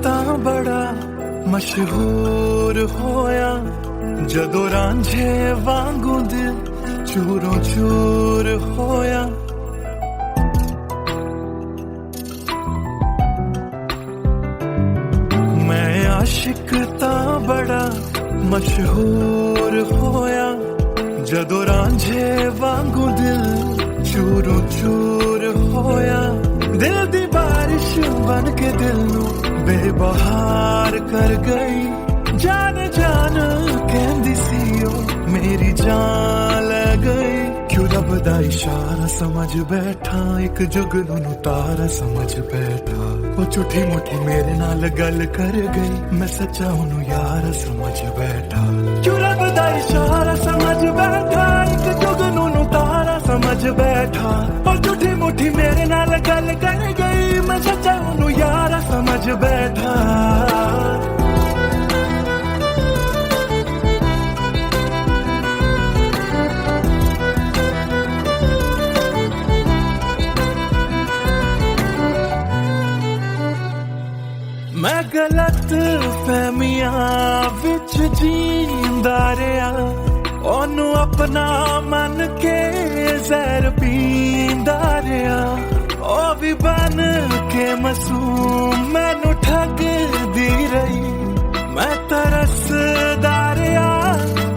तां बड़ा मशहूर होया जदों रांझे वांगू दिल चूरों चूर होया। मैं आशिक तां बड़ा मशहूर होया जदों रांझे वांगू दिल चूरों चूर होया। दिल दी बारिश बन के दिल नू बेबहार कर गई। जान जान कहंदी सी ओ मेरी जान ले गई। क्यों रब दा इशारा समझ बैठा, एक जुगनू नू तारा समझ बैठा। वो झूठी मुठी मेरे नाल गल कर गई, मैं सच्चा ओनू यार समझ बैठा। क्यों रब दा इशारा समझ बैठा, एक जुगनू नू तारा समझ बैठा। वो झूठी मुठी मेरे नाल गल कर गई, मैं सच्चा ओनू यार समझ बैठा। मैं गलत फहमियां विच जींदा रहा, ओनू अपना मन के जहर पींदा रहा। ओ भी बन के मासूम मैनू ठगदी रही। मैं तरसदा रहा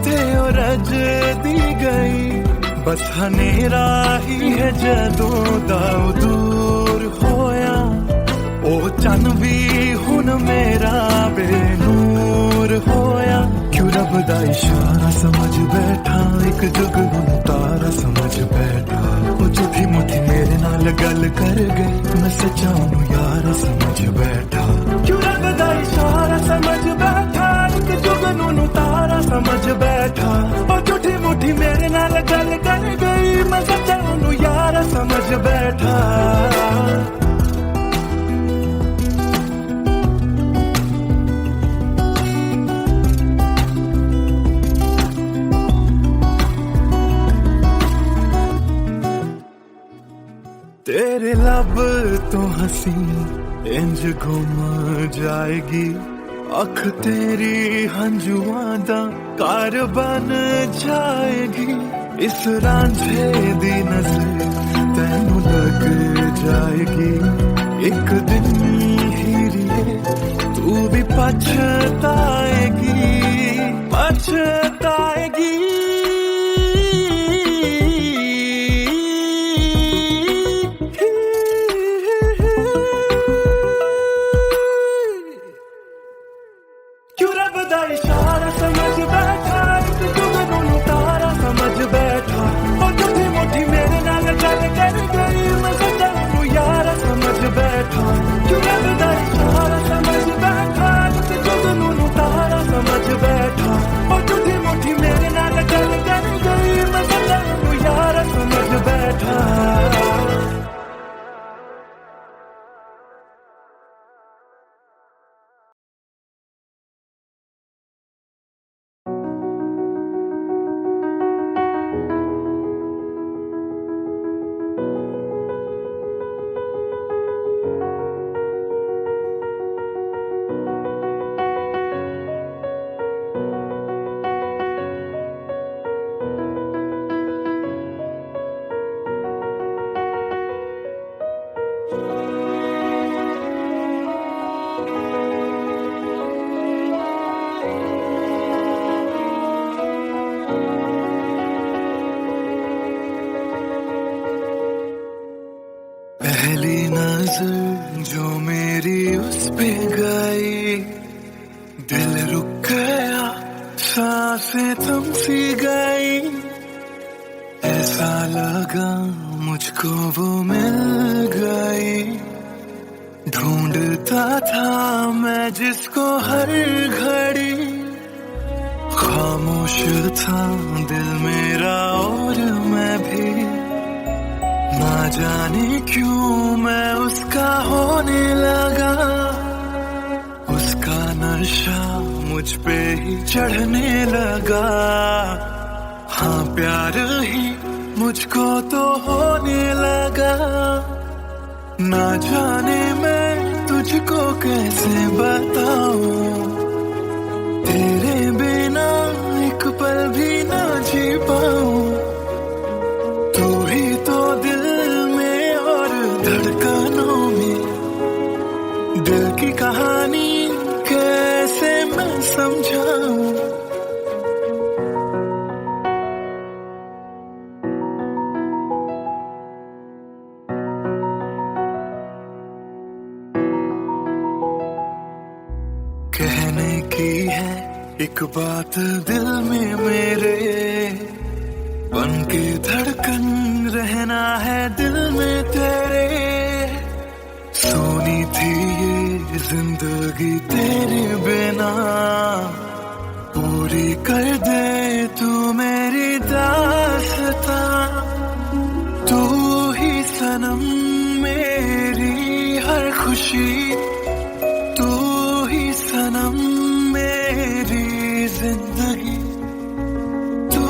ते ओ रजदी गई। बस हनेरा ही है जदों दा दूर होया। ओ चन भी हुन मेरा बेनूर होया। क्यों रब दा इशारा समझ बैठा, एक जुगनू तारा समझ बैठा। ओ झूठी मुठी मेरे नाल गल कर गई, मैं सच्चा ओनू यार समझ बैठा। क्यों रब दा इशारा समझ बैठा, एक जुगनू तारा समझ बैठा। ओ झूठी मुठी मेरे नाल गल कर गई, मैं सच्चा ओनू यार समझ बैठा। तेरे लब तो हंसी इंज घुम जाएगी। अख तेरी हंजुआं दा कार बन जाएगी। इस रांझे दी नजर तैनू लग जाएगी। एक दिन हीरिए तू भी पछताएगी, पछताएगी। इशारा समझ बैठा, एक जुगनू तारा समझ बैठा। और झूठी मुठी मेरे नाल गल कर गई, मैं सच्चा ओनू यार समझ बैठा। क्यों रब दा इशारा समझ बैठा, एक जुगनू तारा समझ बैठा। और झूठी मुठी मेरे नाल गल कर गई, मैं सच्चा ओनू यार समझ बैठा। पहली नजर जो मेरी उस पे गई, दिल रुक गया, सांसें थम सी गई। ऐसा लगा मुझको वो मिल गई। ढूंढता था मैं जिसको हर घड़ी। खामोश था दिल मेरा और मैं भी। ना जाने क्यों मैं उसका होने लगा। उसका नशा मुझ पे ही चढ़ने लगा। हाँ प्यार ही मुझको तो होने लगा। ना जाने मैं तुझको कैसे बताऊं, तेरे बिना एक पल भी ना जी पाऊं। तू ही तो दिल में और धड़कनों में, दिल की कहानी कैसे मैं समझाऊं। कहने की है एक बात दिल में मेरे, बन के धड़कन रहना है दिल में तेरे। सोनी थी ये जिंदगी तेरे बिना, पूरी कर दे तू मेरी दास्तां। तू ही सनम मेरी हर खुशी, तू ही सनम मेरी जिंदगी। तू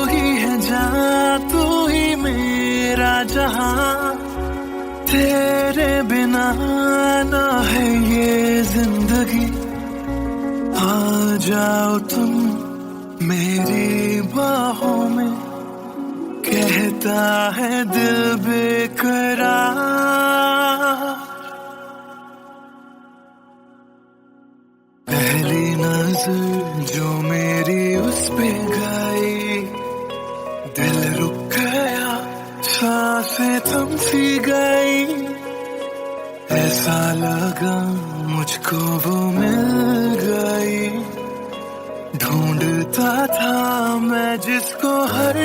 ही है जान, तू ही मेरा जहां, तेरे बिना ना है ये जिंदगी। आ जाओ तुम मेरी बाहों में, कहता है दिल बेकरार। पहली नजर जो मेरी उस पे गई, दिल रुक गया, सांसें थम सी गई। ऐसा लगा मुझको वो मिल गई, ढूंढता था मैं जिसको हर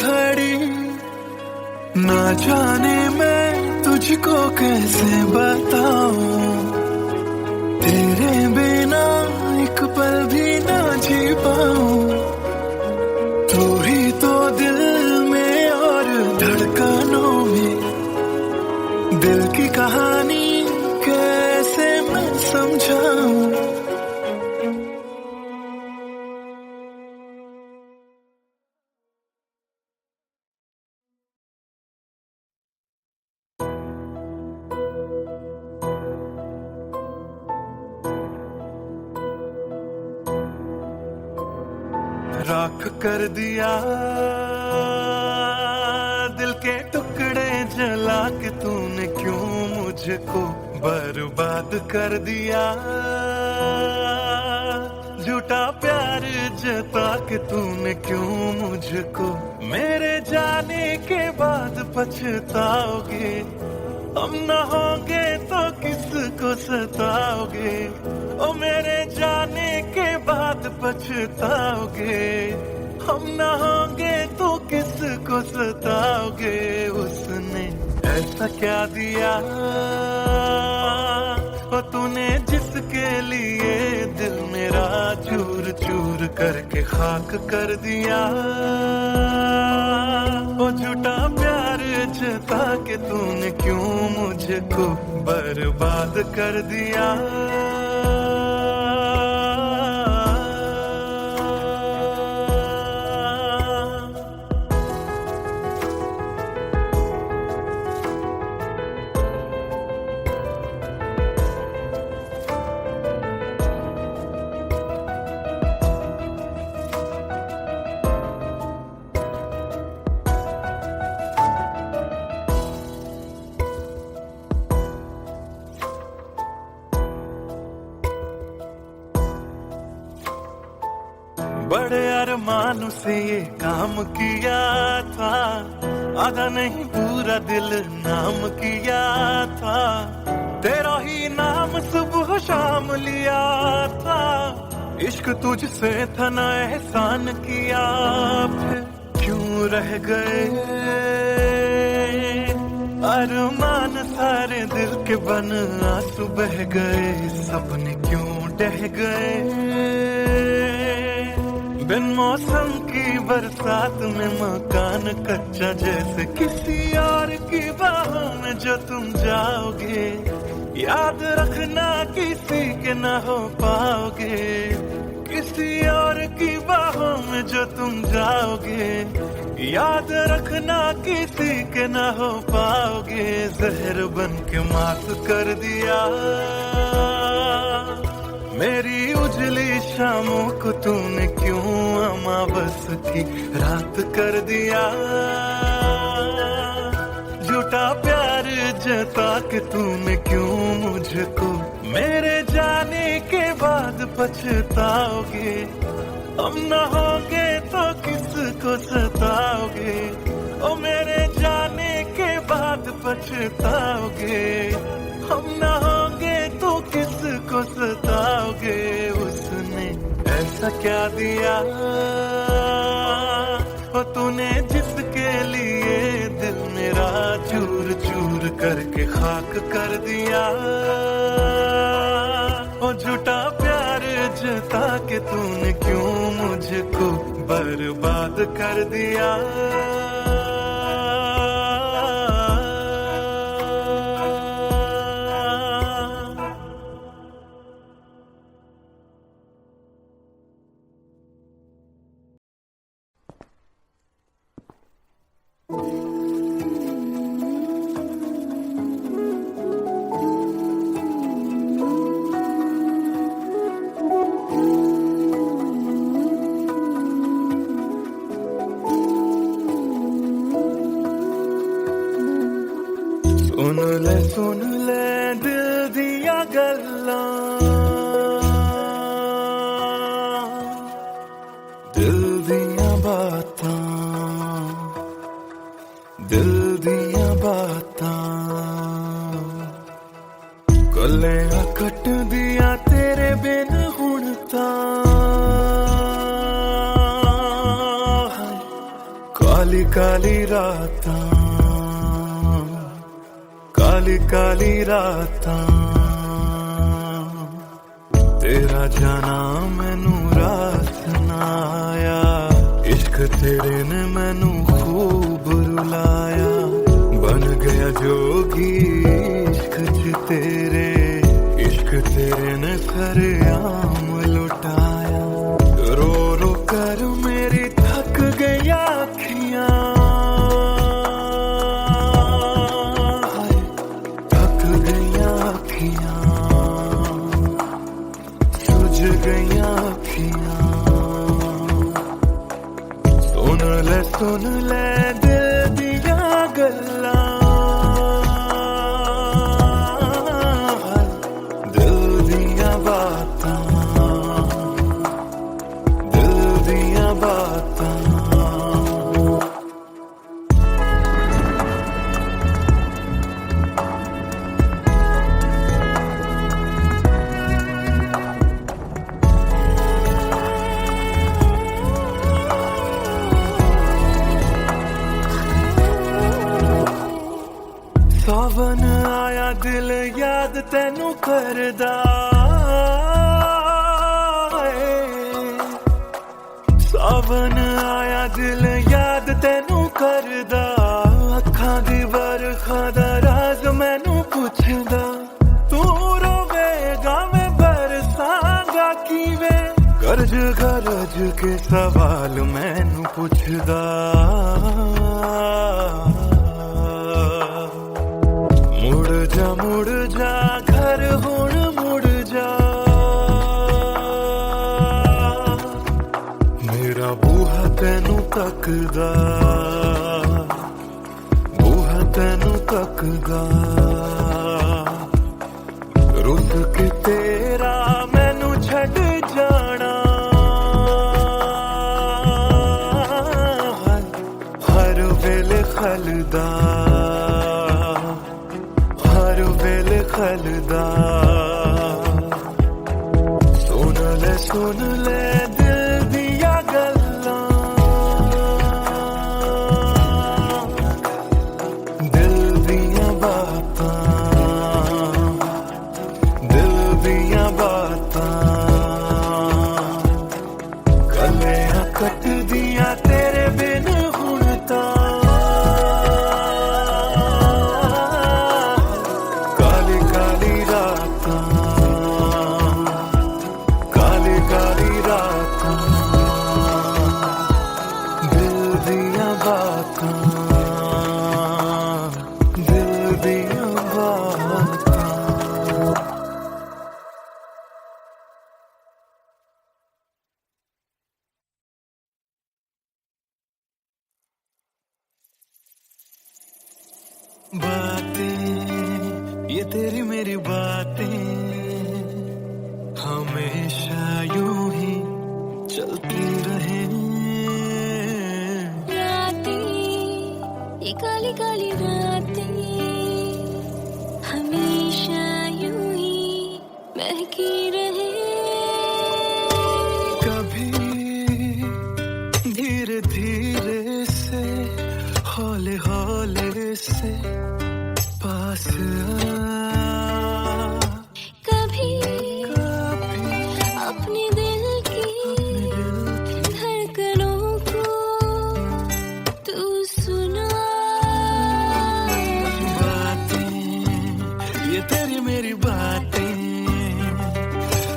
घड़ी। ना जाने मैं तुझको कैसे बताऊं, तेरे बिना एक पल भी ना जी पाऊं। तू ही तो दिल में और धड़कनों में, दिल की कहानी कैसे मैं समझाऊं। राख कर दिया दिल के टुकड़े जला के तूने, क्यों मुझको बर्बाद कर दिया। झूठा प्यार जता के तूने, क्यों मुझको मेरे जाने के बाद पछताओगे। हम न होंगे तो किसको सताओगे, ओ मेरे जाने के बाद पछताओगे। हम न होंगे तो किसको सताओगे। उसने ऐसा क्या दिया ओ तूने, जिसके लिए दिल मेरा चूर चूर करके खाक कर दिया। ओ झूठा प्यार जता के तूने, क्यों मुझको बर्बाद कर दिया। बड़े अरमान से ये काम किया था, आधा नहीं पूरा दिल नाम किया था। तेरा ही नाम सुबह शाम लिया था, इश्क तुझसे था ना एहसान किया। फिर क्यों रह गए अरमान सारे दिल के बन, आंसू बह गए सपने क्यों ढह गए। बिन मौसम की बरसात में मकान कच्चा, जैसे किसी और की बाहों में जो तुम जाओगे। याद रखना किसी के ना हो पाओगे, किसी और की बाहों में जो तुम जाओगे। याद रखना किसी के ना हो पाओगे, जहर बन के माफ कर दिया। मेरी उजली शामों को तूने क्यों अमावस की रात कर दिया। झूठा प्यार जता के तूने क्यों मुझको मेरे जाने के बाद पछताओगे। हम न होंगे तो किसको सताओगे, ओ मेरे जाने के बाद पछताओगे। हम न होंगे तो किसको सताओगे। उसने ऐसा क्या दिया ओ तूने जिसके लिए दिल मेरा चूर चूर करके खाक कर दिया। ओ झूठा प्यार जता के तूने क्यों मुझको बर्बाद कर दिया। सुन ले दिल दिया गल्लां, दिल दिया बातां, दिल दिया बातां। कलियां कट दिया तेरे बिन हुण तां, काली काली रातां, काली काली रातां। तेरा जाना मैनू रास ना आया, इश्क तेरे ने मैनू खूब रुलाया। बन गया जोगी इश्क च तेरे, इश्क तेरे ने सरेआम लुटाया। रो रो कर मेरी थक गई अखियां, सुझ गईयां अखियां। सुन ले दिल दिया गल्लां, दिल दिया बातां, दिल दिया बातां। सावन आया दिल याद तैनू करदा है। सावन आया दिल याद तैनू करदा, अखां दी बरखा दा राज मैनू पुछदा। तू रोवेगा मैं बरसांगा किवें, गरज गरज के सवाल मैनू पुछदा। मुड़ जा घर हुण मुड़ जा, मेरा बूहा तैनू तकदा, बूहा तैनू तकदा। रुस के तेरा मैनू छड़ जाना, हर वेले खलदा, हर वेले खलदा। सुन ले दिल दिया गल्लां, दिल दिया बातां, दिल दिया बातां। कलियां कट दिया तेरे बिन हुण तां, काली काली रातां, काली काली रातां। बातां दिल दियां बातां। बातें ये तेरी मेरी बातें हमेशा यूं ही चलती रहे। रातें ये काली काली रातें हमेशा यूं ही महकी रहे। कभी धीरे धीरे से हौले हौले से पास आ। कभी अपने दिल की धड़कनों को तू सुना। बातें ये तेरी मेरी बातें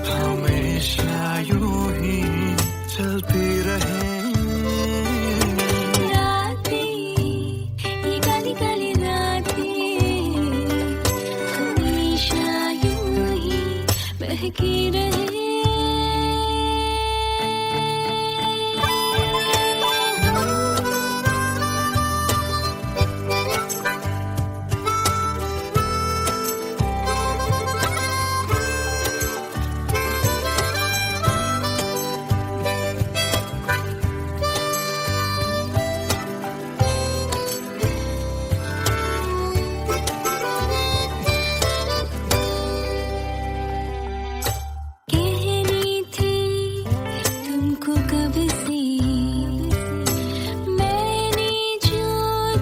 हमेशा यूं ही चलती रहे। रातें ये काली काली रातें हमेशा यूं ही महकी रहे। कहनी थी तुमको कब से मैंने जो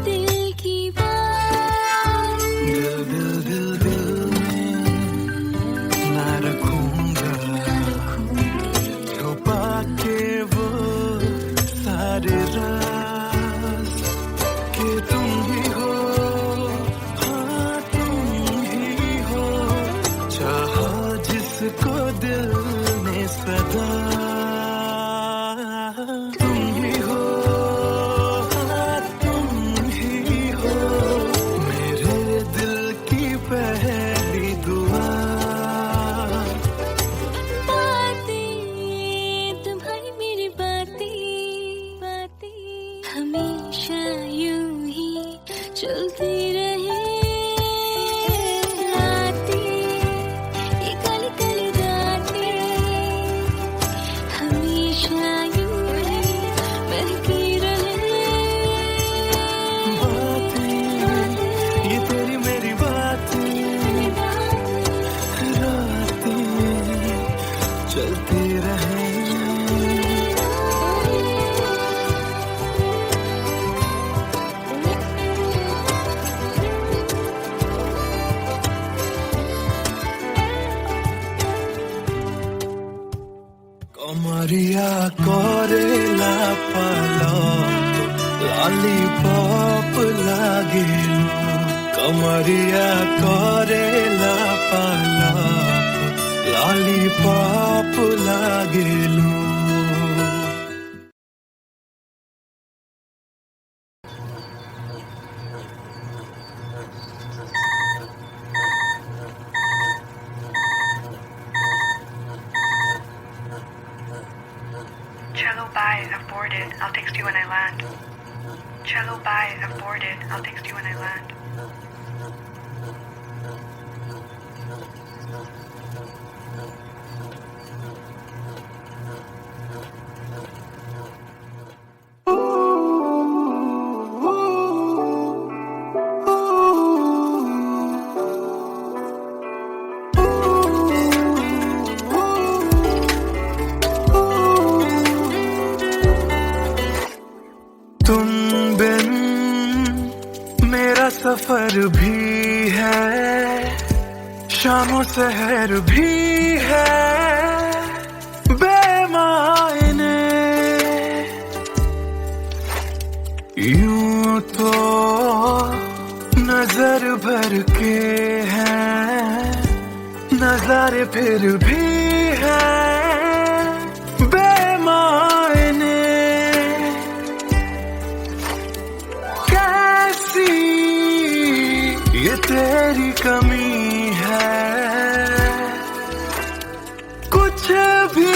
दिल की बात। दिल दिल दिल दिल में ना रखूंगा छुपा के वो सारे राज कि तुम ही हो। हाँ तुम ही हो चाहा जिसको दिल ने सदा। तुम ही हो हाँ तुम ही हो मेरे दिल की पहली दुआ। बातें तुम्हारी मेरी बातें हमेशा यूं ही चलती रहे। रातें ये काली काली रातें हमेशा यूं ही महकी रहे। बातें ये तेरी मेरी बातें रातें चलती रहे। कमरिया कोरेला पालक लॉलीपॉप लागेलू। कमरिया कोरेला पालक लॉलीपॉप लागेलू। Cello bye, I've boarded. I'll text you when I land. Cello bye, I've boarded. I'll text you when I land. तुम बिन मेरा सफर भी है शामों सहर भी है बेमायने। यूं तो नजर भर के हैं नजारे फिर भी है बेमायने। तेरी कमी है, कुछ भी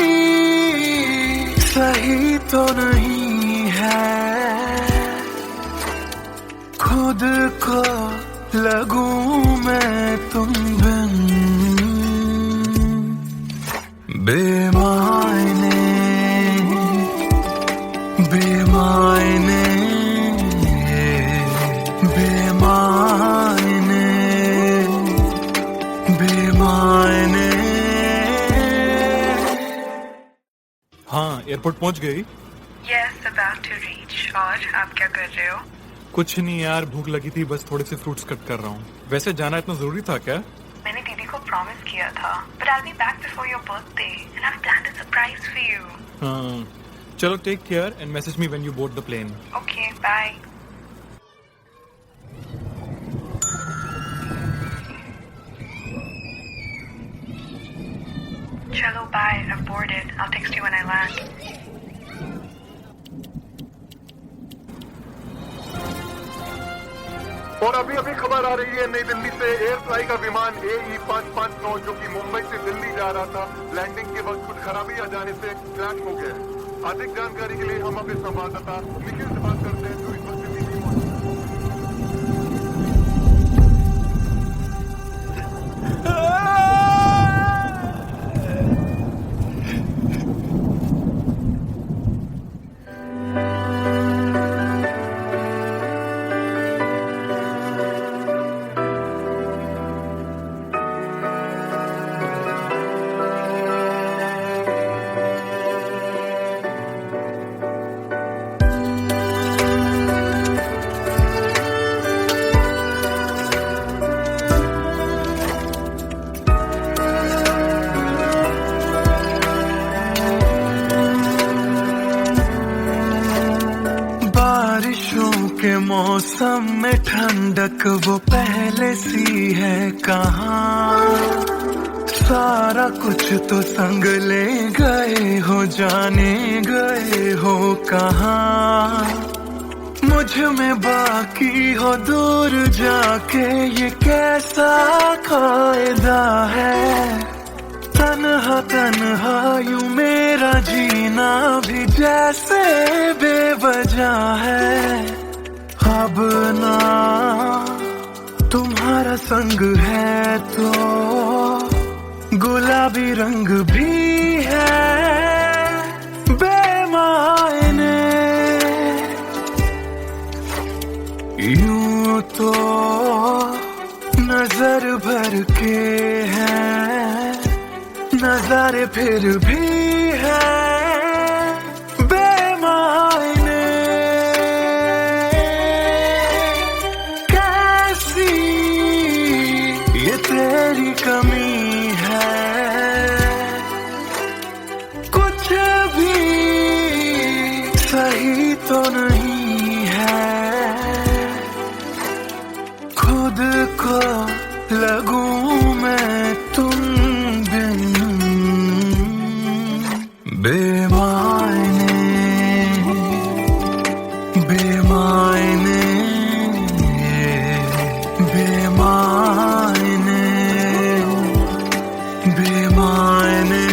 सही तो नहीं है, खुद को लगूं मैं तुम बिन, बेमायने बेमायने बेमायने बेमायने। हाँ, एयरपोर्ट पहुंच गई? Yes, about to reach. और आप क्या कर रहे हो? कुछ नहीं यार, भूख लगी थी, बस थोड़े से फ्रूट्स कट कर रहा हूँ। वैसे जाना इतना जरूरी था क्या? मैंने दीदी को प्रॉमिस किया था, but I'll be back before your birthday and I've planned a surprise for you. हाँ, चलो take care and message me when you board the plane. Okay, bye. Chalo, bye. I've boarded. I'll text you when I land. और अभी अभी खबर आ रही है नई दिल्ली से एयर फ्लाई का विमान AE 559 जो कि मुंबई से दिल्ली जा रहा था, लैंडिंग के वक्त कुछ खराबी आ जाने से क्रैश हो गया। अधिक जानकारी के लिए हम अपने संवाददाता निखिल से बात करते हैं जो इस वक्त दिल्ली में मौजूद के मौसम में ठंडक वो पहले सी है कहाँ, सारा कुछ तो संग ले गए हो, जाने गए हो कहाँ, मुझ में बाकी हो दूर जाके ये कैसा कायदा है, तन्हा तन्हा यूं मेरा जीना भी जैसे बेवजह है, अब ना तुम्हारा संग है तो गुलाबी रंग भी है, बेमायने यूं तो नजर भर के हैं, नजारे फिर भी है, बेमायने कैसी ये तेरी कमी है, कुछ भी सही तो नहीं है, खुद को लगूं मैं तुम बिन, बेमायने बेमायने बेमायने बेमायने।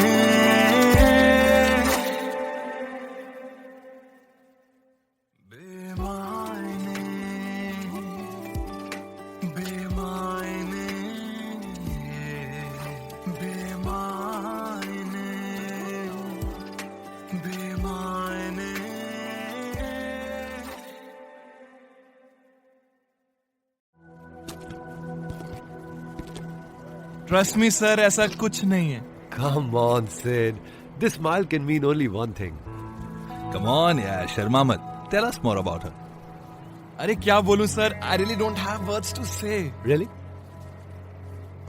ट्रस्ट मी सर, ऐसा कुछ नहीं है। Come on, Sid. This smile can mean only one thing. Come on यार, शर्मा मत। Tell us more about her. अरे क्या बोलूं sir, I really don't have words to say. Really?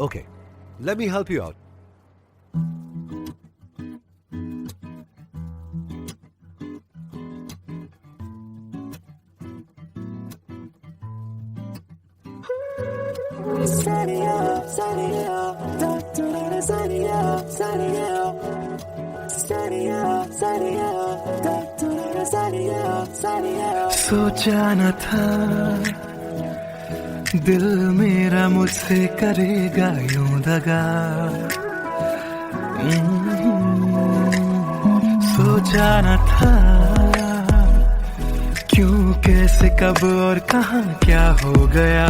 Okay, let me help you out. सोचा न था दिल मेरा मुझसे करेगा यूं दगा। सोचा न था क्यों कैसे कब और कहाँ क्या हो गया।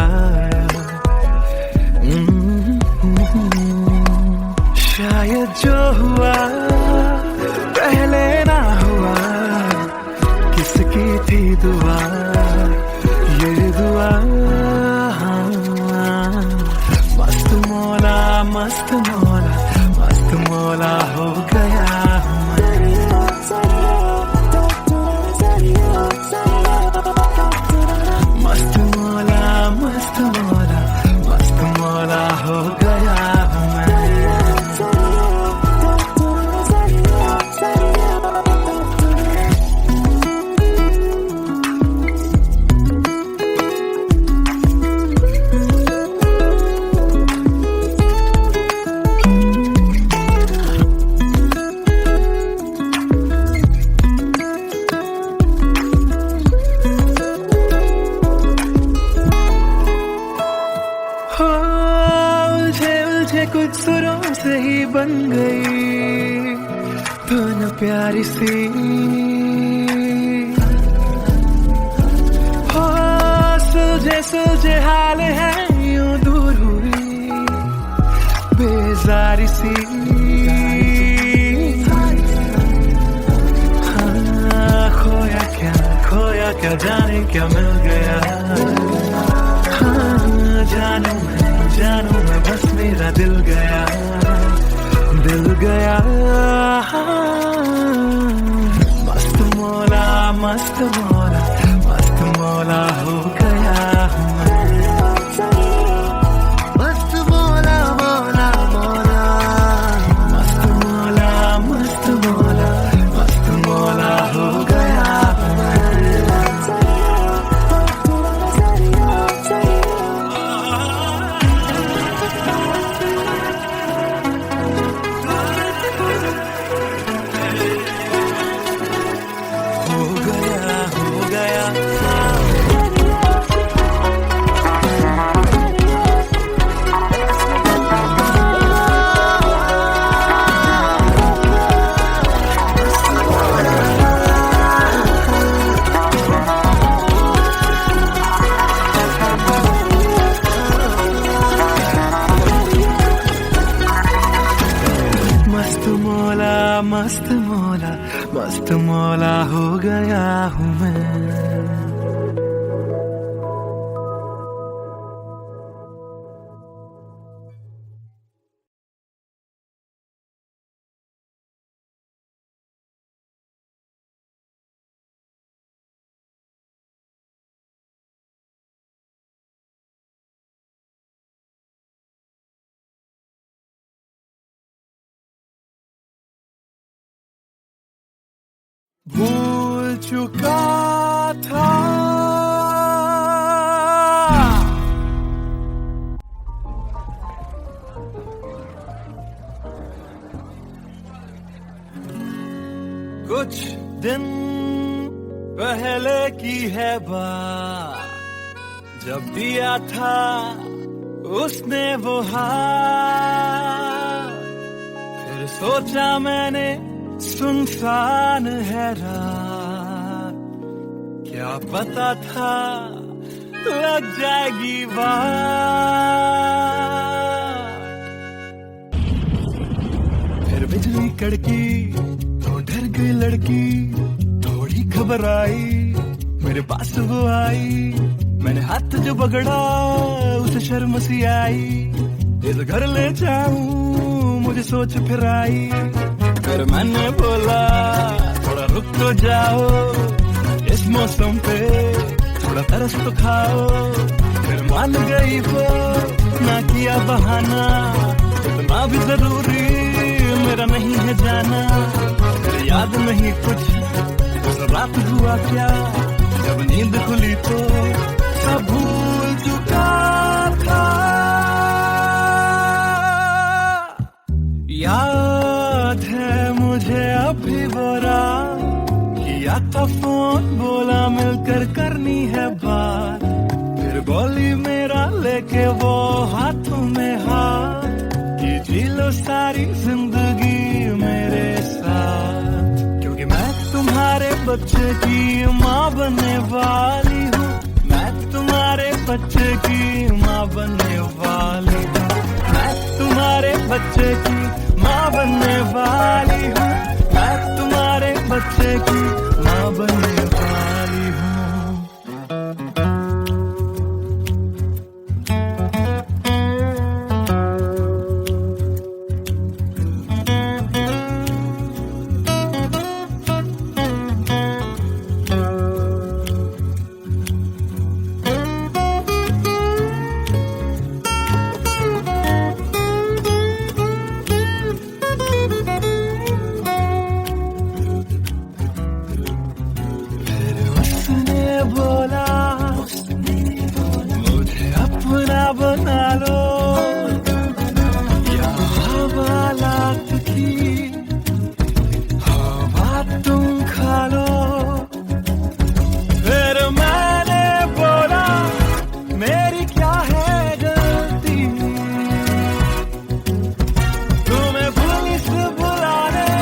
शायद जो हुआ पहले ना हुआ, किसकी थी दुआ ये दुआ। मस्त मौला मस्त मौला मस्त मौला हो गया। मस्त मौला मस्त मौला मस्त मौला हो गया। कुछ सुरों से ही बन गई धुन प्यारी सी। हो सुलझे सुलझे हाल है यूं दूर हुई बेजारी सी। हाँ खोया क्या जाने क्या मिल गया। हाँ जानू मैं बस मेरा दिल गया मस्त मौला मस्त मौला मस्त मौला हो गया। मस्त मौला मौला मौला मस्त मौला मस्त मौला मस्त मौला हो गया। मस्त मौला मस्त मौला हो गया हूँ मैं। भूल चुका था कुछ दिन पहले की है बात, जब दिया था उसने वो हाथ। फिर सोचा मैंने सुनसान है रात, क्या पता था लग जाएगी बात। फिर बिजली कड़की तो डर गई लड़की, थोड़ी घबराई मेरे पास वो आई। मैंने हाथ जो पकड़ा उसे शर्म सी आई, इस घर ले जाऊं मुझे सोच फिर आई। फिर मैंने बोला थोड़ा रुक तो जाओ, इस मौसम पे थोड़ा तरस तो खाओ। फिर मान गई वो, ना किया बहाना, इतना भी जरूरी मेरा नहीं है जाना। फिर याद नहीं कुछ उस रात हुआ क्या, जब नींद खुली तो सब भूल चुका था। याद है मुझे अभी वो रात, किया था फोन बोला मिलकर करनी है बात। फिर बोली मेरा सारी जिंदगी मेरे साथ, क्योंकि मैं तुम्हारे बच्चे की माँ बनने वाली हूँ। मैं तुम्हारे बच्चे की माँ बनने वाली हूँ। मैं तुम्हारे बच्चे की माँ बनने वाली हूँ। मैं तुम्हारे बच्चे की माँ बनने वाली हूँ। बोला मुझे अपना बना लो, या हवालात की हवा तुम खा लो। फिर मैंने बोला मेरी क्या है गलती, तुम्हें पुलिस बुलाने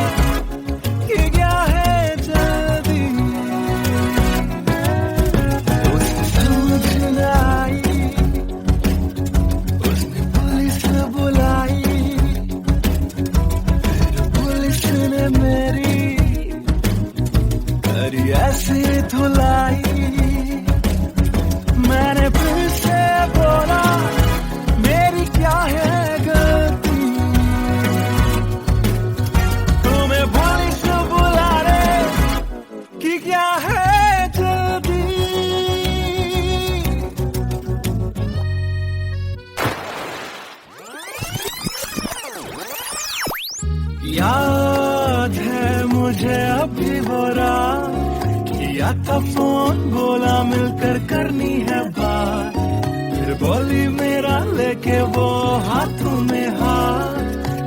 की क्या है जल्दी। उसने पुलिस बुलाई, फिर पुलिस ने मेरी करी ऐसी धुलाई। मैंने फिर से बोला मेरी क्या है गलती, तुम्हें पुलिस बुलाने की क्या है जल्दी। याद है मुझे अभी वो रात, किया था फोन बोला मिलकर करनी है बात। फिर बोली मेरा लेके वो हाथों में हाथ,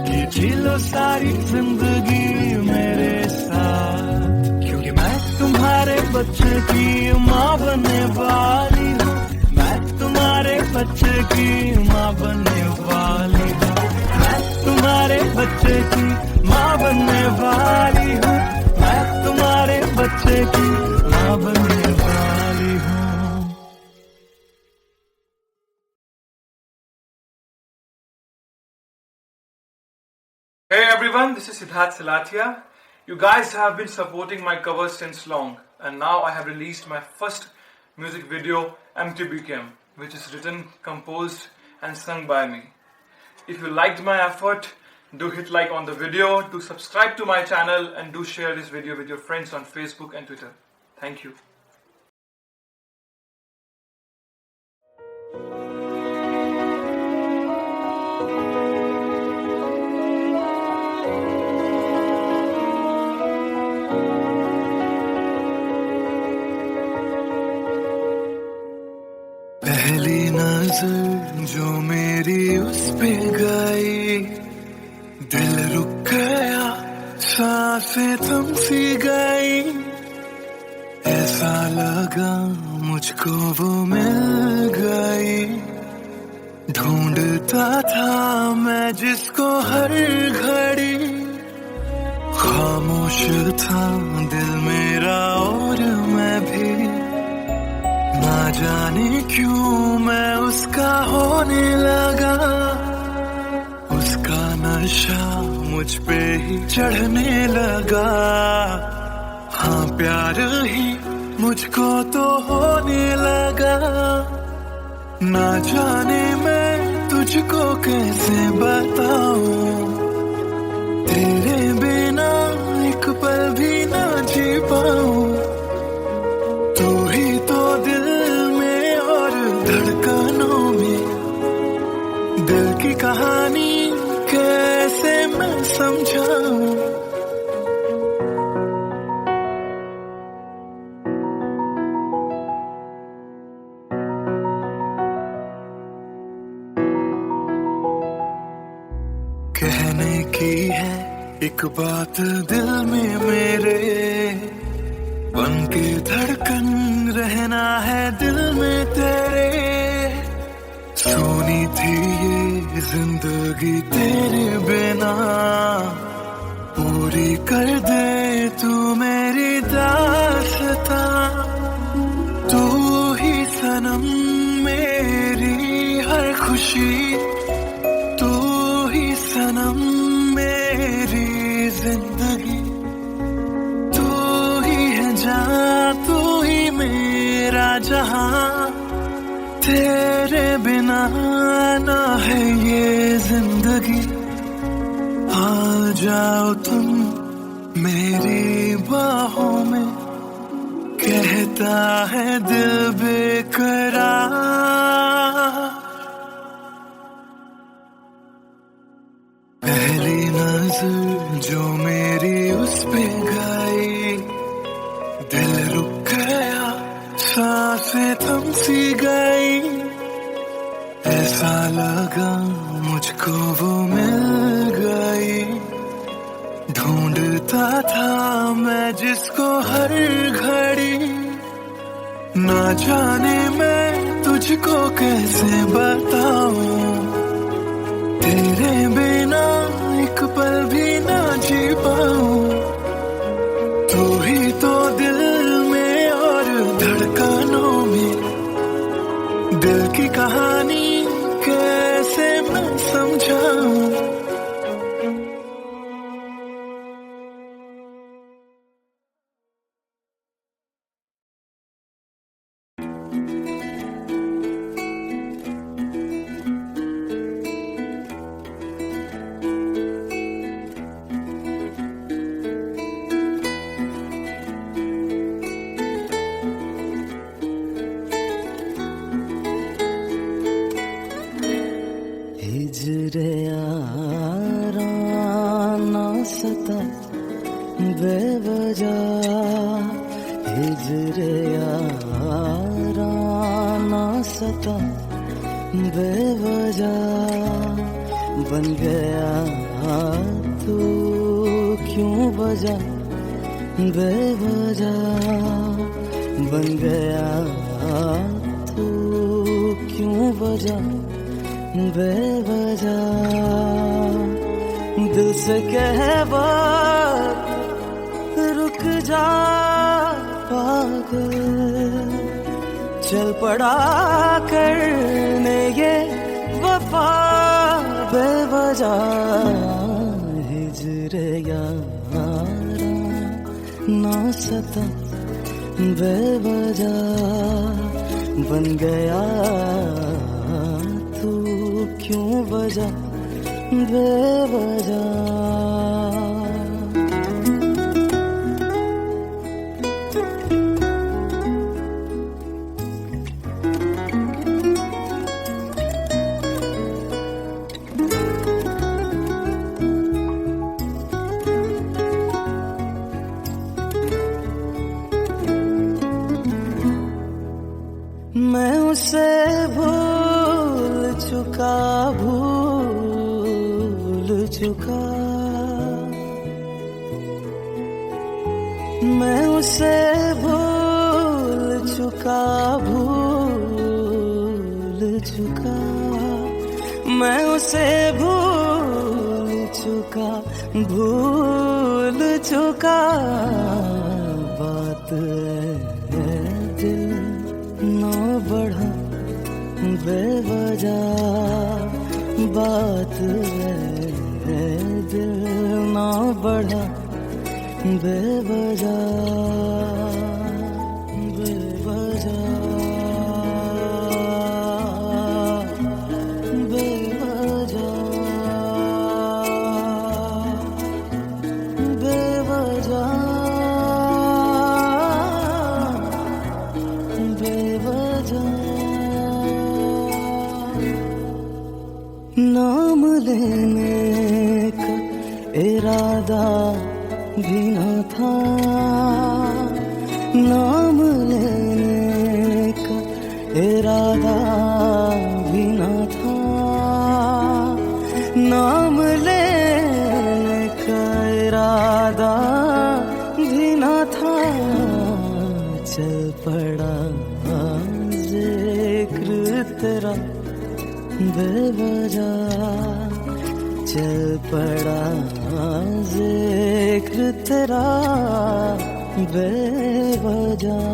कि जी लो सारी जिंदगी मेरे साथ, क्योंकि मैं तुम्हारे बच्चे की माँ बनने वाली हूँ। मैं तुम्हारे बच्चे की माँ बनने वाली हूँ। मैं तुम्हारे बच्चे की माँ बनने वाली हूँ। मैं तुम्हारे बच्चे की माँ बनने वाली हूँ। Hey everyone, this is Siddharth Salatia. You guys have been supporting my covers since long, and now I have released my first music video, Empty Became, which is written, composed and sung by me. If you liked my effort, do hit like on the video, do subscribe to my channel, and do share this video with your friends on Facebook and Twitter. Thank you. पहली नजर जो मेरी उस पे गई, दिल रुक गया, सांसें थम सी गई। ऐसा लगा मुझको वो मिल गई, ढूंढता था मैं जिसको हर घड़ी। खामोश था दिल मेरा और मैं भी, ना जाने क्यों मैं उसका होने लगा। उसका नशा मुझ पे ही चढ़ने लगा। हाँ प्यार ही मुझको तो होने लगा। ना जाने मैं तुझको कैसे बताऊं, तेरे बिना एक पल भी ना जी पाऊं। तू ही तो दिल में और धड़कनों में, दिल की कहानी कैसे मैं समझाऊं। कहने की है एक बात दिल में मेरे, बन के धड़कन रहना है दिल में तेरे। सुनी थी ये जिंदगी तेरे बिना पूरी कर दे तू मेरी दास्तां, तू ही सनम मेरी हर खुशी, तू ही सनम मेरी जिंदगी, तू ही है जहां, तू ही मेरा जहां, तेरे बिना ना है ये जिंदगी। आ जाओ तुम मेरी बाहों में, कहता है दिल बेकरार। पहली नजर जो मेरी उस पे गई, दिल रुक गया, सांसें थम सी गई, ऐसा लगा मुझको वो मिल गई। ढूंढता था मैं जिसको हर घड़ी, ना जाने मैं तुझको कैसे बताऊं, तेरे बिना एक पल भी ना जी पाऊं। तू ही तो दिल में और धड़कनों में, दिल की कहानी कैसे मैं समझाऊं। हिजरे यारा ना सता बेवजह, हिजरे यारा ना सता बेवजह, बन गया तू क्यों वजह, बेवजह बन गया तू क्यों वजह, बेवजह दिल से कहवा रुक जा पागल, चल पड़ा करने ये वफा बेवजह। हिजरे यारा ना सता बेवजह, बन गया तू क्यों वजह, बेवजह। मैं उसे भूल चुका, भूल चुका, मैं उसे भूल चुका, भूल चुका, मैं उसे भूल चुका, भूल चुका। बात है दिल ना बढ़ा बेवजह, बात है दिल ना बढ़ा बेवजह, बेवजह, बेवजह, बेवजह, बेवजह। नाम लेने का इरादा भी न था, नाम लेने का इरादा भी न था, नाम लेने का इरादा भी न था। चल पड़ा जिक्र तेरा बेवजह चल पड़ा जिक्र तेरा बेवजह।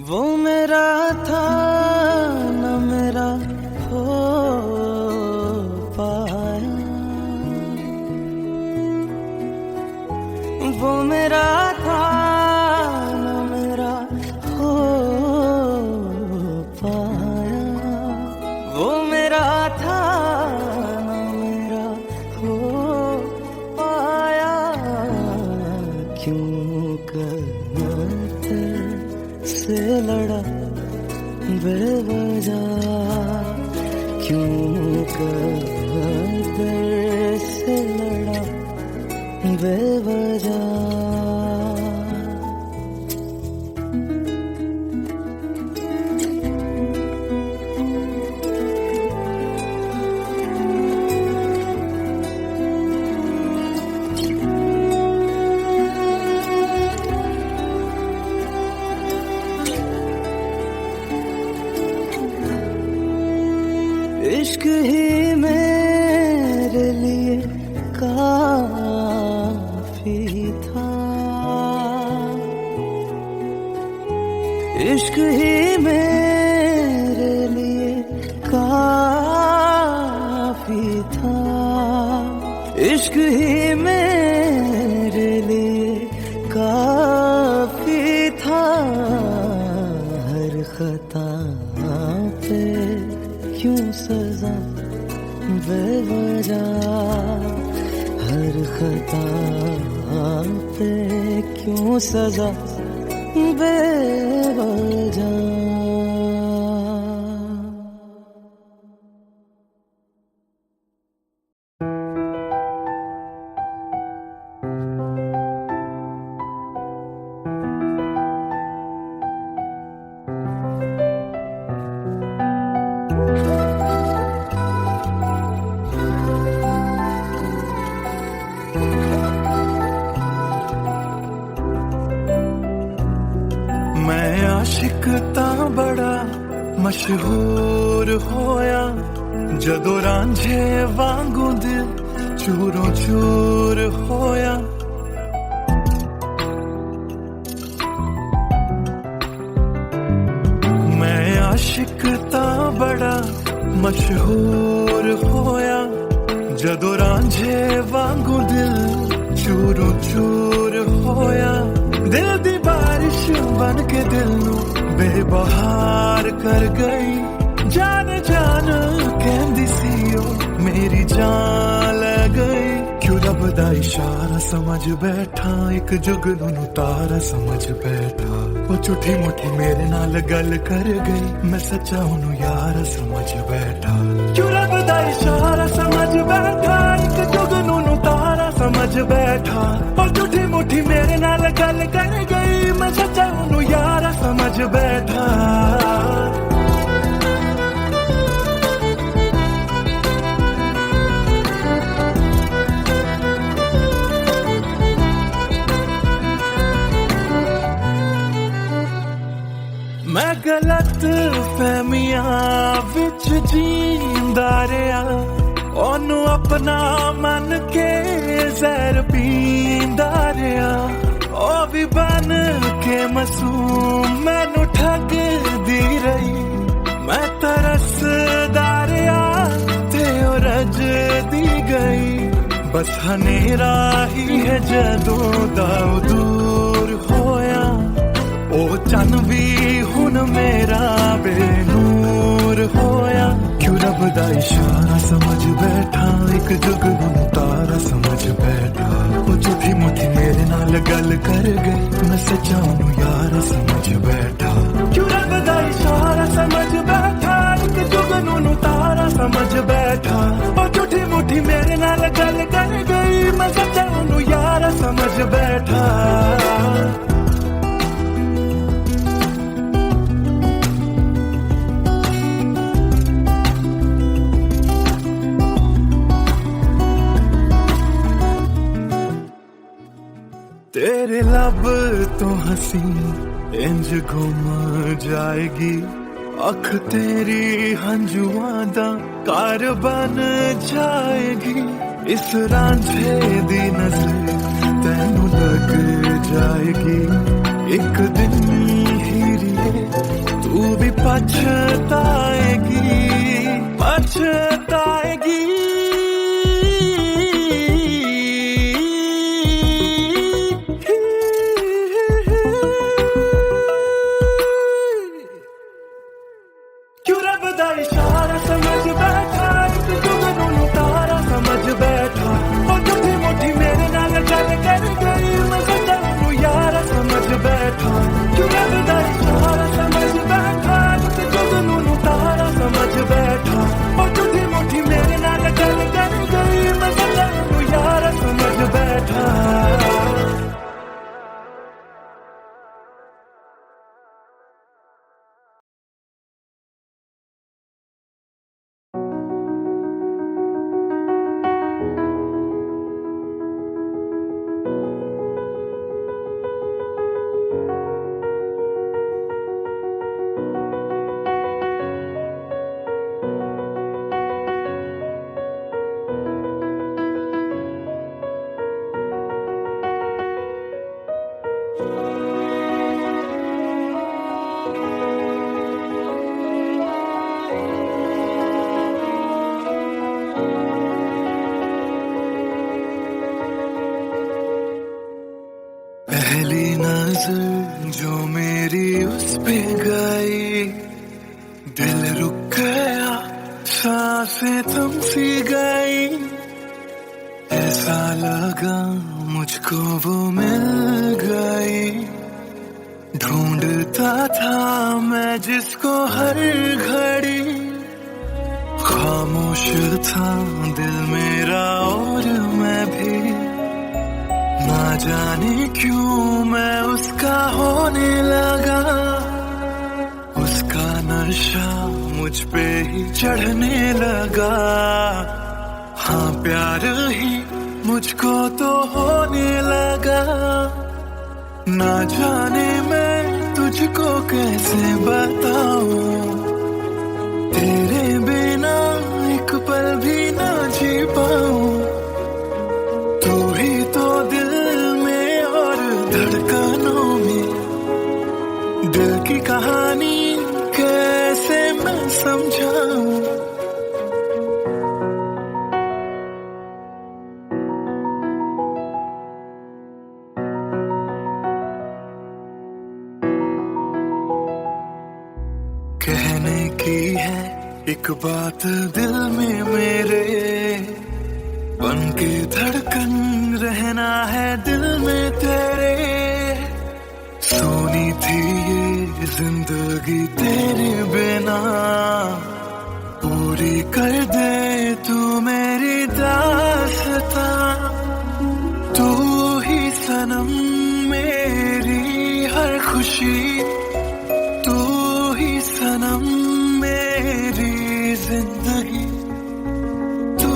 वो मेरा था न मेरा हो पाया, वो मेरा था न मेरा हो पाया, वो मेरा था न मेरा हो पाया। क्यों करते से लड़ा बेवजह, क्यों कर से लड़ा बेवजह। इश्क ही मेरे लिए काफी था, इश्क ही मेरे लिए काफी था, इश्क ही मेरे लिए काफी था। हर खता पे क्यों सजा बेवजह, हर खता पे क्यों सजा बेवजह। मैं आशिक तां बड़ा मशहूर होया, जदों रांझे वांगू दिल चूरों चूर होया। मैं आशिक तां बड़ा मशहूर होया, जदों रांझे वांगू दिल चूरों चूर होया। दिल दी बारिश बन के दिल नू बेबहार कर गई, जान जान कहंदी सी ओ मेरी जान ले गई। क्यों रब दा इशारा समझ बैठा, एक जुगनू नू तारा समझ बैठा। वो झूठी मुठी मेरे नाल गल कर गई, मैं सच्चा ओनू यार समझ बैठा। क्यों रब दा इशारा समझ बैठा, एक जुगनू नू तारा समझ बैठा। वो झूठी मुठी मेरे नाल गल कर गई, मैं सच्चा ओनू यार समझ बैठा। मैं गलत फहमियां विच जींदा रहा, ओनू अपना मन के जहर पींदा रहा। ओ भी बन के मासूम मैनू ठगदी रही, मैं तरसदा रहा ते ओ रजदी गई। बस हनेरा ही है जदों दा दूर होया, ओ चन भी हुन मेरा बेनूर होया। क्यों रब दा इशारा समझ बैठा, एक जुगनू तारा समझ बैठा। ओ झूठी मुठी मेरे नाल गल कर गई, मैं सच्चा ओनू यार समझ बैठा। क्यों रब दा इशारा समझ बैठा, एक जुगनू तारा समझ बैठा। ओ झूठी मुठी मेरे नाल गल कर गई, मैं सच्चा ओनू यार समझ बैठा। तेरे लब तो हंसी इंज घुम जाएगी, अख तेरी हंजुआं दा कार बन जाएगी। इस रांझे दी नजर तैनू लग जाएगी, एक दिन हीरिए तू भी पछताएगी, पछताएगी। क्यों रब दा इशारा समझ बैठा, एक जुगनू तारा समझ बैठा। ओ झूठी मुठी मेरे नाल गल कर गई, मैं सच्चा यारा समझ बैठा। क्यों रब दा इशारा समझ बैठा, एक जुगनू तारा समझ बैठा। ओ झूठी मुठी मेरे नाल गल कर गई, मैं सच्चा यारा समझ बैठा। पहली नजर जो मेरी उस पे गई, दिल रुक गया, सांसें थम सी गई। ऐसा लगा मुझको वो मिल गई, ढूंढता था मैं जिसको हर घड़ी। खामोश था दिल मेरा और मैं भी, ना जाने क्यों मैं उसका होने लगा। उसका नशा मुझ पे ही चढ़ने लगा, हाँ प्यार ही मुझको तो होने लगा। ना जाने मैं तुझको कैसे बताऊं, तेरे बिना एक पल भी ना जी पाऊं। तू ही तो दिल में और धड़कनों में, दिल की कहानी कैसे मैं समझाऊं। कहने की है एक बात दिल में मेरे, बन के धड़कन रहना है दिल में तेरे। सोनी थी ये जिंदगी तेरे बिना, पूरी कर दे तू मेरी दास्तां। तू ही सनम मेरी हर खुशी, तू ही सनम मेरी जिंदगी। तू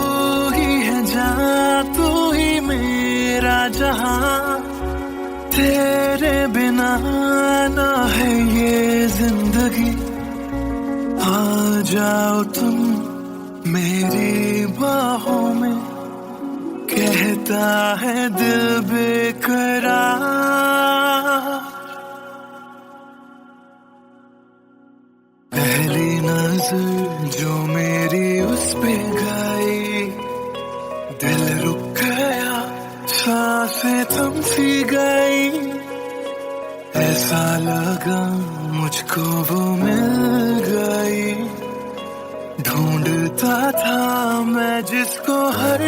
ही है जहां, तू ही मेरा जहां, तेरे बिना ना है ये जिंदगी। आ जाओ तुम मेरी बाहों में, कहता है दिल बेकरार। पहली नजर जो मेरी उस पे गई, दिल रुक गया, सांसें थम सी गई। ऐसा लगा मुझको वो मिल गई, ढूंढता था मैं जिसको हर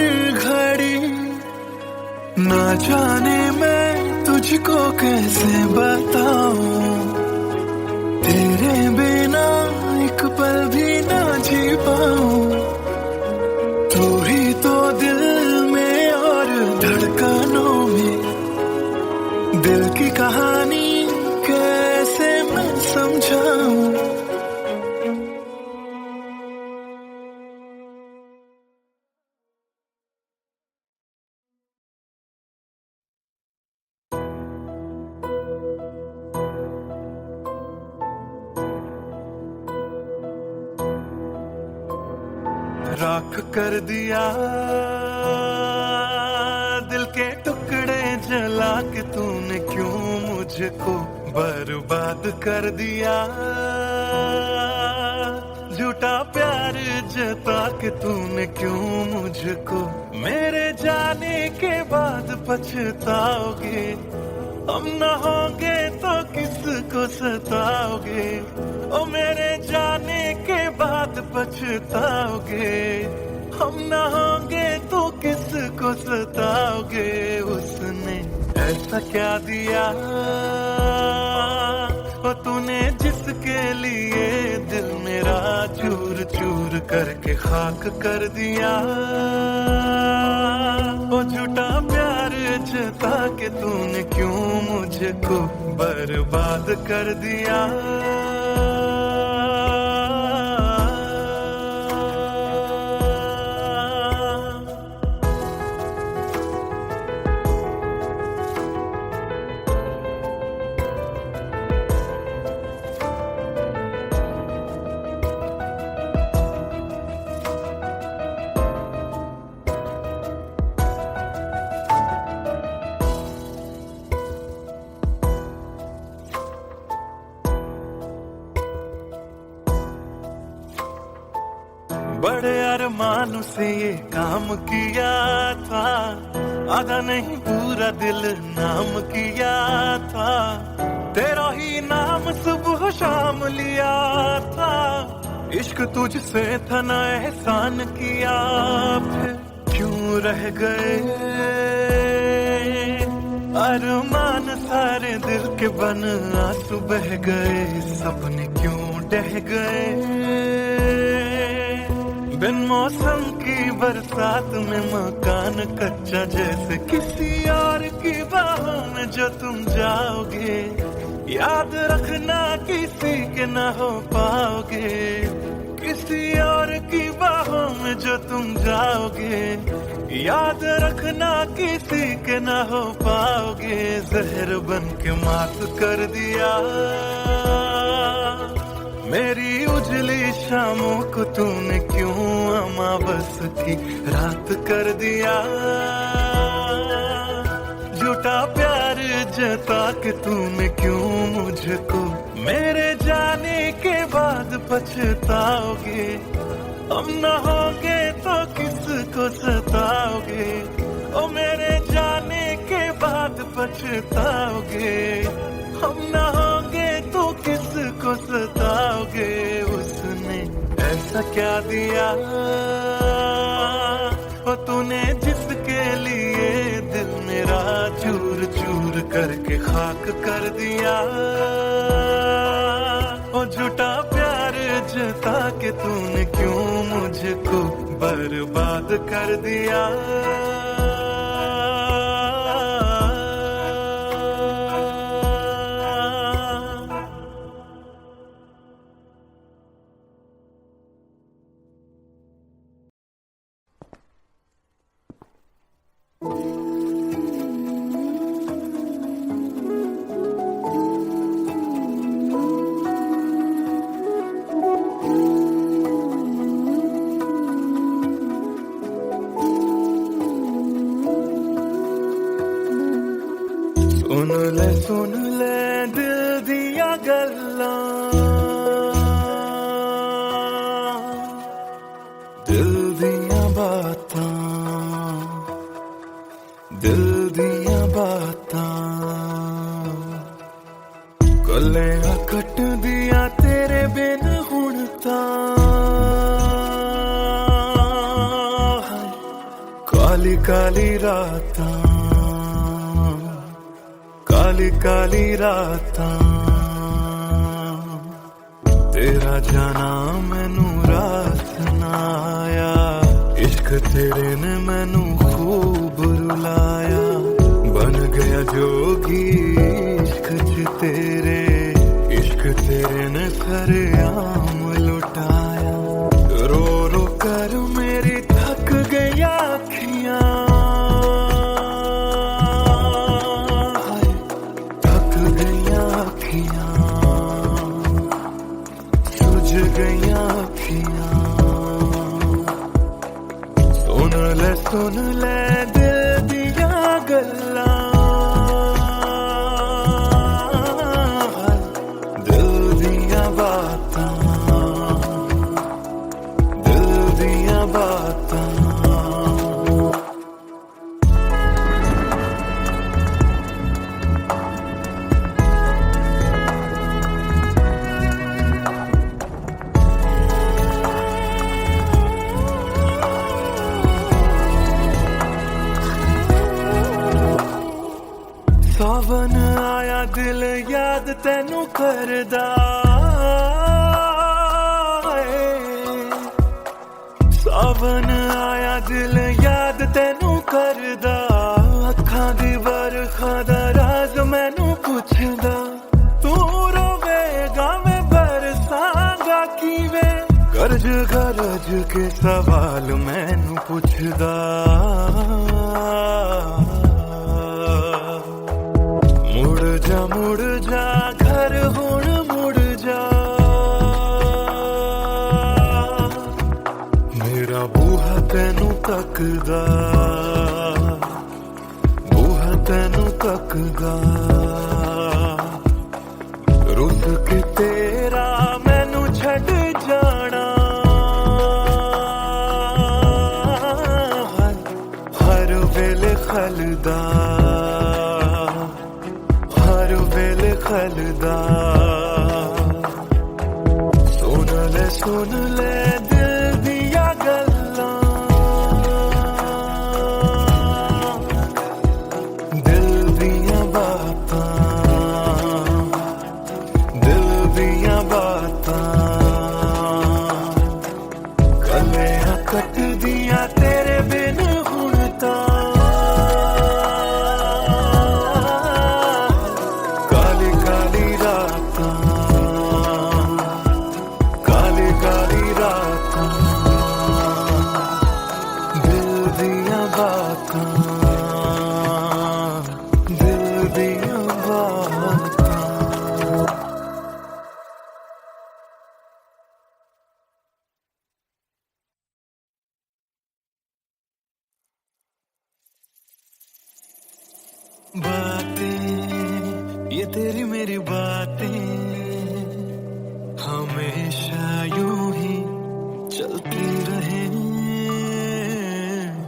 घड़ी। ना जाने मैं तुझको कैसे बताऊं, तेरे बिना एक पल भी ना जी पाऊं। तू ही तो दिल में और धड़कनों में, दिल की कहानी कैसे मैं समझाऊं। राख कर दिया, दिल के टुकड़े जला के तूने क्यों मुझको बर्बाद कर दिया। झूठा प्यार जता के तूने क्यों मुझको, मेरे जाने के बाद पछताओगे। हम न होंगे तो किसको सताओगे, ओ मेरे जाने के बाद पछताओगे। हम न होंगे तो किसको सताओगे। उसने ऐसा क्या दिया ओ तूने जिसके लिए दिल मेरा चूर चूर करके खाक कर दिया। ओ झूठा प्यार जता के तूने क्यों मुझको बर्बाद कर दिया। बड़े अरमान से ये काम किया था, आधा नहीं पूरा दिल नाम किया था। तेरा ही नाम सुबह शाम लिया था, इश्क तुझसे था ना एहसान किया। फिर क्यों रह गए अरमान सारे दिल के बन, आंसू बह गए सपने क्यों ढह गए। बिन मौसम की बरसात में मकान कच्चा जैसे किसी और की बाहों में जो तुम जाओगे। याद रखना किसी के ना हो पाओगे, किसी और की बाहों में जो तुम जाओगे। याद रखना किसी के ना हो पाओगे। जहर बन के मात कर दिया मेरी उजली शामों को तूने क्यों अमावस की रात कर दिया। झूठा प्यार जता के तूने क्यों मुझको, मेरे जाने के बाद पछताओगे। हम न होंगे तो किसको सताओगे, ओ मेरे जाने के बाद पछताओगे। हम न होंगे तो किसको सताओगे। उसने ऐसा क्या दिया ओ तूने जिसके लिए दिल मेरा चूर चूर करके खाक कर दिया। ओ झूठा प्यार जता के तूने क्यों मुझको बर्बाद कर दिया। सुन ले दिल दिया गल्लां, दिल दिया बातां, दिल दिया बातां। कलियां कट दिया तेरे बिन हुण तां, काली काली रातां, काली काली रातां। तेरा जाना मैनू रास ना आया, इश्क तेरे ने मैनू खूब रुलाया। बन गया जोगी इश्क च तेरे, इश्क तेरे ने सरेआम लुटाया। रो रो कर मेरी थक गई अखियां, सुझ गईयां अखियां। सावन आया दिल याद तेनू करदा सावन आया दिल याद तेनू करदा अखां दी बरखा दा राज मैनू पुछदा तू रोवेगा मैं बरसांगा कीवे गरज गरज के सवाल मैनू पुछदा मुड़ जा घर हुण मुड़ जा मेरा बूहा तेनू तकदा रुस के तेरा मैनू छड़ जाना हर वेले खलदा सुन ले दिल दिया गल्लां दिल दिया बातां गलियां कट दिया तेरे बिन हुण तां काली काली रातां बातें ये तेरी मेरी बातें हमेशा यूं ही चलती रहे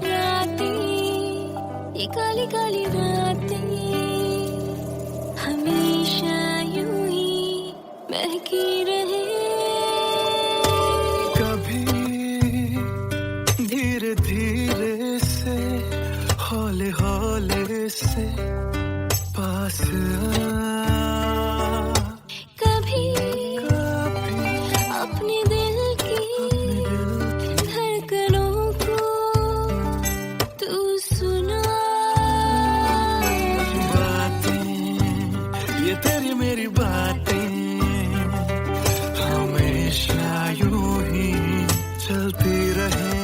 रातें ये काली काली रातें हमेशा यूं ही महकी रहे कभी धीरे धीरे से हौले हौले से पास कभी अपने दिल की धड़कनों को तू सुना बातें ये तेरी मेरी बातें हमेशा यूं ही चलती रहे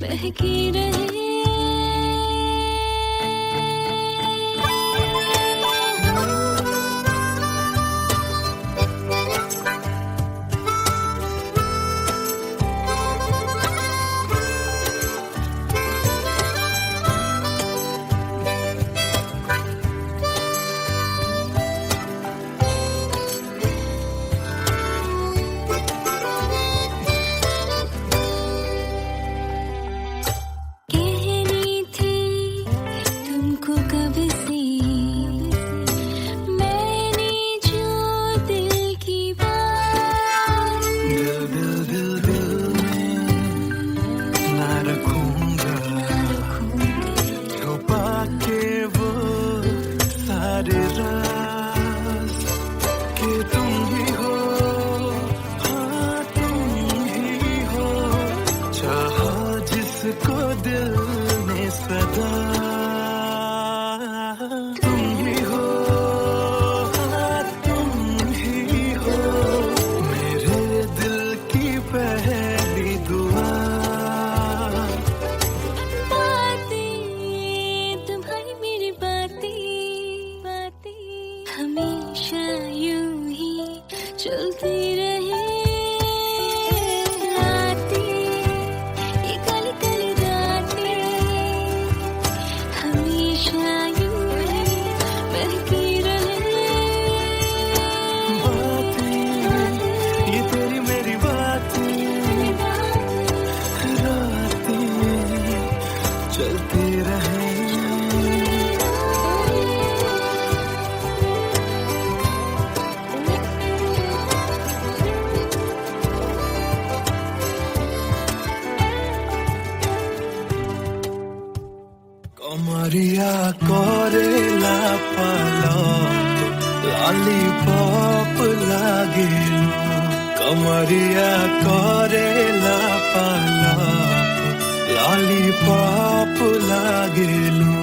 महकी रहे कमरिया करेला पलक लॉलीपॉप लागेलू कमरिया करेला पलक लॉलीपॉप लागेलू